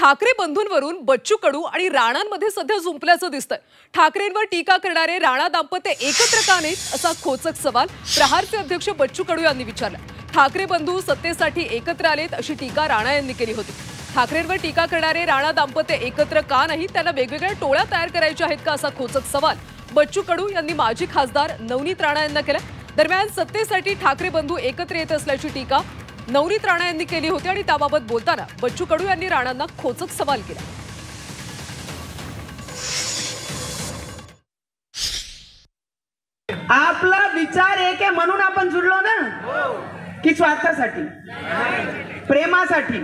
ठाकरे बंधूंवरून बच्चू कडू आणि राणांमध्ये सध्या जुंपल्याचं दिसतंय। ठाकरेंवर टीका करणारे राणा दाम्पत्य एकत्र का नाहीत असा खोचक सवाल प्रहारचे अध्यक्ष बच्चू कडू यांनी विचारला। ठाकरे बंधू सत्तेसाठी एकत्र आलेत अशी टीका राणा यांनी केली होती। ठाकरेंवर टीका करणारे राणा दाम्पत्य एकत्र का नाही, त्यांना वेगवेगळ्या टोळ्या तयार करायच्या आहेत का असा खोचक सवाल बच्चू कडू यांनी माजी खासदार नवनीत राणा यांना केला। दरम्यान सत्तेसाठी ठाकरे बंधू एकत्र येत असल्याची टीका नवनीत राणा यांनी केली होती आणि त्याबाबत बोलताना बच्चू कडू यांनी राणांना खोचक सवाल केला। आपला विचार एक आहे म्हणून आपण जुळलो ना, की स्वार्थासाठी प्रेमासाठी।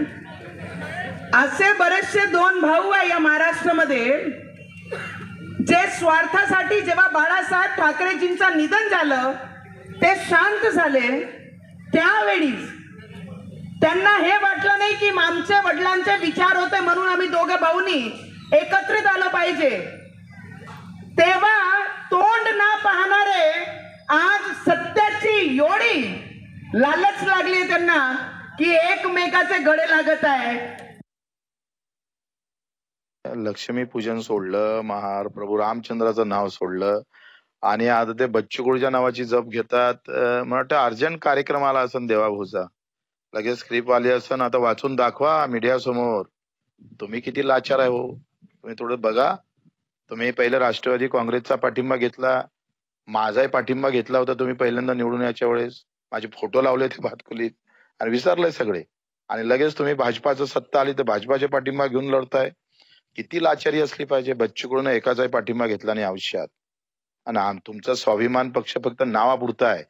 असे बरेचसे दोन भाऊ आहे या महाराष्ट्रामध्ये जे स्वार्थासाठी जेव्हा बाळासाहेब ठाकरेजींचं निधन झालं ते शांत झाले, त्यावेळी त्यांना हे वाटलं नाही की आमच्या वडिलांचे विचार होते म्हणून आम्ही दोघे भाऊनी एकत्रित आलं पाहिजे। तेव्हा तोंड ना पाहणारे आज सत्याची एवढी लालच लागली त्यांना की एकमेकाचे गळे लागत आहे। लक्ष्मी पूजन सोडलं, महार प्रभू रामचंद्राचं नाव सोडलं आणि आता ते बच्चू कडूच्या नावाची जप घेतात। मला वाटतं अर्जंट कार्यक्रम आला असन देवाभाऊचा, लगेच स्क्रिप्ट आली असन, आता वाचून दाखवा मीडिया समोर। तुम्ही किती लाचार आहे हो, तुम्ही थोडं बघा। तुम्ही पहिले राष्ट्रवादी काँग्रेसचा पाठिंबा घेतला, माझाही पाठिंबा घेतला होता तुम्ही पहिल्यांदा निवडून याच्या वेळेस, माझे फोटो लावले ते भातकुलीत आणि विसरले सगळे, आणि लगेच तुम्ही भाजपाचं सत्ता आली तर भाजपाचे पाठिंबा घेऊन लढताय। किती लाचारी असली पाहिजे। बच्चू कडून एकाचाही पाठिंबा घेतला नाही आयुष्यात, आणि तुमचा स्वाभिमान पक्ष फक्त नावापुरता आहे।